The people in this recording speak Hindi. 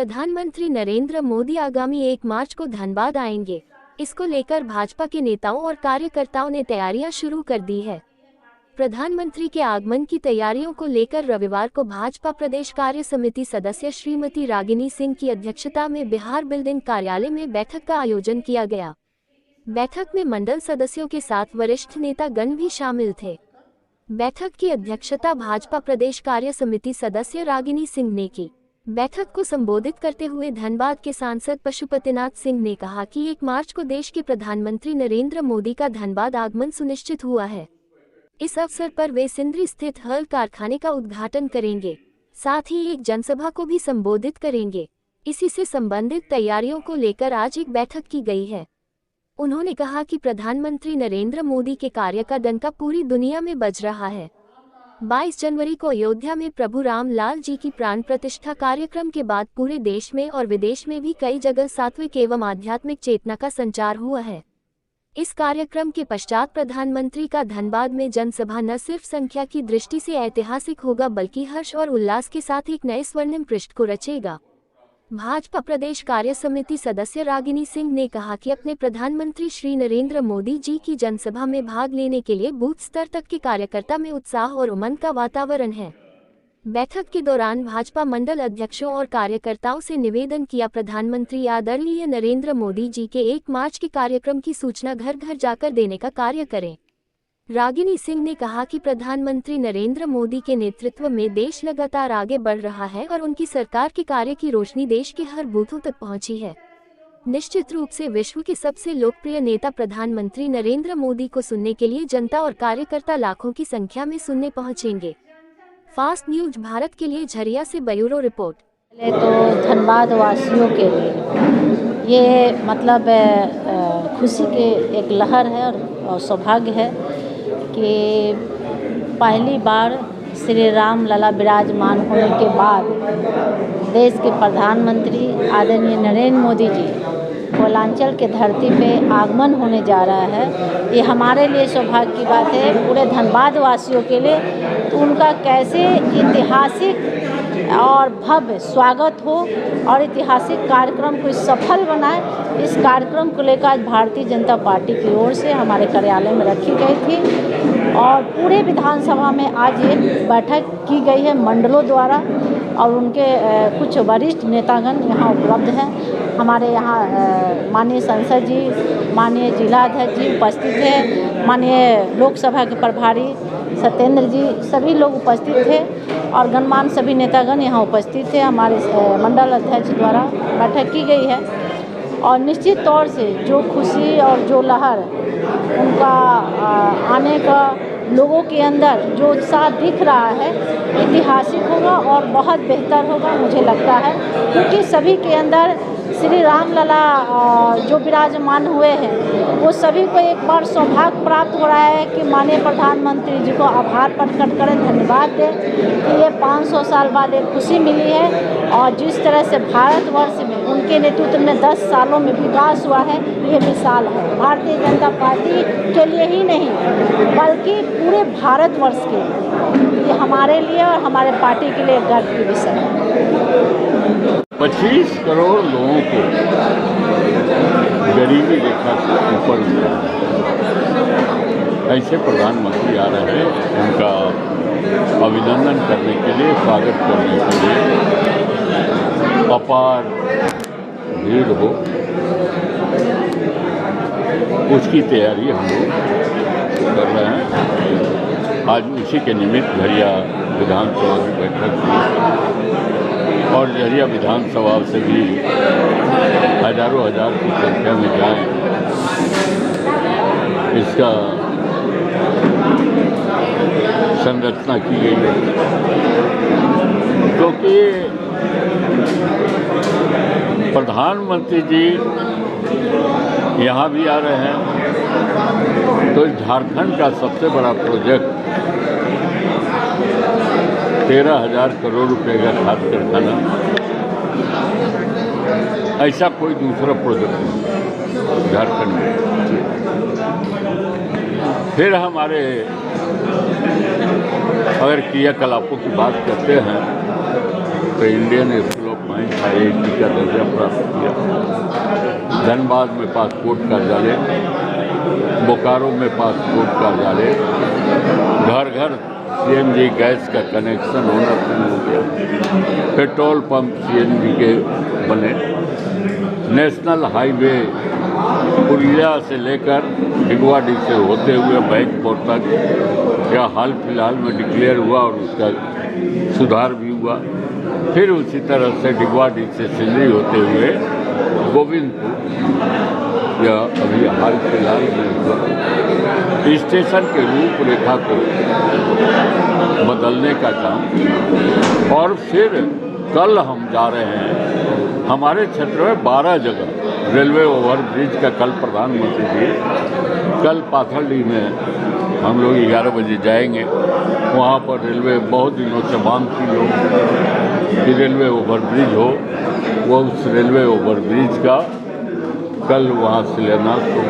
प्रधानमंत्री नरेंद्र मोदी आगामी 1 मार्च को धनबाद आएंगे। इसको लेकर भाजपा के नेताओं और कार्यकर्ताओं ने तैयारियां शुरू कर दी है। प्रधानमंत्री के आगमन की तैयारियों को लेकर रविवार को भाजपा प्रदेश कार्य समिति सदस्य श्रीमती रागिनी सिंह की अध्यक्षता में बिहार बिल्डिंग कार्यालय में बैठक का आयोजन किया गया। बैठक में मंडल सदस्यों के साथ वरिष्ठ नेता गण भी शामिल थे। बैठक की अध्यक्षता भाजपा प्रदेश कार्य समिति सदस्य रागिनी सिंह ने की। बैठक को संबोधित करते हुए धनबाद के सांसद पशुपतिनाथ सिंह ने कहा कि 1 मार्च को देश के प्रधानमंत्री नरेंद्र मोदी का धनबाद आगमन सुनिश्चित हुआ है। इस अवसर पर वे सिंदरी स्थित हल कारखाने का उद्घाटन करेंगे, साथ ही एक जनसभा को भी संबोधित करेंगे। इसी से संबंधित तैयारियों को लेकर आज एक बैठक की गई है। उन्होंने कहा कि प्रधानमंत्री नरेंद्र मोदी के कार्य का डंका पूरी दुनिया में बज रहा है। 22 जनवरी को अयोध्या में प्रभु राम लाल जी की प्राण प्रतिष्ठा कार्यक्रम के बाद पूरे देश में और विदेश में भी कई जगह सात्विक एवं आध्यात्मिक चेतना का संचार हुआ है। इस कार्यक्रम के पश्चात प्रधानमंत्री का धनबाद में जनसभा न सिर्फ संख्या की दृष्टि से ऐतिहासिक होगा बल्कि हर्ष और उल्लास के साथ एक नए स्वर्णिम पृष्ठ को रचेगा। भाजपा प्रदेश कार्य समिति सदस्य रागिनी सिंह ने कहा कि अपने प्रधानमंत्री श्री नरेंद्र मोदी जी की जनसभा में भाग लेने के लिए बूथ स्तर तक के कार्यकर्ता में उत्साह और उमंग का वातावरण है। बैठक के दौरान भाजपा मंडल अध्यक्षों और कार्यकर्ताओं से निवेदन किया, प्रधानमंत्री आदरणीय नरेंद्र मोदी जी के 1 मार्च के कार्यक्रम की सूचना घर घर जाकर देने का कार्य करें। रागिनी सिंह ने कहा कि प्रधानमंत्री नरेंद्र मोदी के नेतृत्व में देश लगातार आगे बढ़ रहा है और उनकी सरकार के कार्य की रोशनी देश के हर बूथों तक पहुंची है। निश्चित रूप से विश्व के सबसे लोकप्रिय नेता प्रधानमंत्री नरेंद्र मोदी को सुनने के लिए जनता और कार्यकर्ता लाखों की संख्या में सुनने पहुंचेंगे। फास्ट न्यूज भारत के लिए झरिया से ब्यूरो रिपोर्ट। तो धनबाद वासियों के लिए ये मतलब खुशी के एक लहर है और सौभाग्य है कि पहली बार श्री राम लला विराजमान होने के बाद देश के प्रधानमंत्री आदरणीय नरेंद्र मोदी जी कोलांचल के धरती पे आगमन होने जा रहा है। ये हमारे लिए सौभाग्य की बात है, पूरे धनबाद वासियों के लिए। तो उनका कैसे ऐतिहासिक और भव्य स्वागत हो और ऐतिहासिक कार्यक्रम को सफल बनाए, इस कार्यक्रम को लेकर आज भारतीय जनता पार्टी की ओर से हमारे कार्यालय में रखी गई थी और पूरे विधानसभा में आज ये बैठक की गई है मंडलों द्वारा और उनके कुछ वरिष्ठ नेतागण यहाँ उपलब्ध हैं। हमारे यहाँ माननीय सांसद जी, माननीय जिलाध्यक्ष जी उपस्थित हैं, माननीय लोकसभा के प्रभारी सत्येंद्र जी, सभी लोग उपस्थित थे और गणमान्य सभी नेतागण यहाँ उपस्थित थे। हमारे मंडल अध्यक्ष द्वारा बैठक की गई है और निश्चित तौर से जो खुशी और जो लहर उनका आने का लोगों के अंदर जो उत्साह दिख रहा है ऐतिहासिक होगा और बहुत बेहतर होगा मुझे लगता है, क्योंकि सभी के अंदर श्री राम लला जो विराजमान हुए हैं वो सभी को एक बार सौभाग्य प्राप्त हो रहा है कि माननीय प्रधानमंत्री जी को आभार प्रकट करें, धन्यवाद दें कि ये 500 साल बाद एक खुशी मिली है और जिस तरह से भारतवर्ष में उनके नेतृत्व में 10 सालों में विकास हुआ है, ये मिसाल है भारतीय जनता पार्टी के लिए ही नहीं बल्कि पूरे भारतवर्ष के लिए। ये हमारे लिए और हमारे पार्टी के लिए गर्व की विषय है। 25 करोड़ लोगों को गरीबी रेखा से ऊपर ऐसे प्रधानमंत्री आ रहे हैं, उनका अभिनंदन करने के लिए, स्वागत करने के लिए अपार भीड़ हो, उसकी तैयारी हम लोग कर रहे हैं। आज उसी के निमित्त झरिया विधानसभा की बैठक हुई और झरिया विधानसभा से भी हजारों हजार की संख्या में जाएं, इसका संरचना की गई है। क्योंकि प्रधानमंत्री जी यहाँ भी आ रहे हैं तो झारखंड का सबसे बड़ा प्रोजेक्ट 13,000 करोड़ रुपए का खाद कारखाना, ऐसा कोई दूसरा प्रोजेक्ट नहीं झारखंड में। फिर हमारे अगर क्रियाकलापों की बात करते हैं तो इंडियन स्कूल ऑफ IIT का दर्जा प्राप्त किया। धनबाद में पासपोर्ट कार्यालय, बोकारो में पासपोर्ट कार्यालय, घर घर CNG गैस का कनेक्शन होना शुरू हो गया। पेट्रोल पंप CNG के बने। नेशनल हाईवे पुरिया से लेकर डिगवाडी से होते हुए बैंकपुर तक या हाल फिलहाल में डिक्लेयर हुआ और उसका सुधार भी हुआ। फिर उसी तरह से डिगवाडी से सिल्ली होते हुए गोविंदपुर या अभी हाल फिलहाल में हुआ। स्टेशन के रूपरेखा को बदलने का काम। और फिर कल हम जा रहे हैं, हमारे क्षेत्र में 12 जगह रेलवे ओवरब्रिज का कल प्रधानमंत्री जी कल पाथरडी में हम लोग 11 बजे जाएंगे। वहाँ पर रेलवे बहुत दिनों से मांग थी लोग कि रेलवे ओवरब्रिज हो, वो उस रेलवे ओवरब्रिज का कल वहाँ शिलान्यास हो।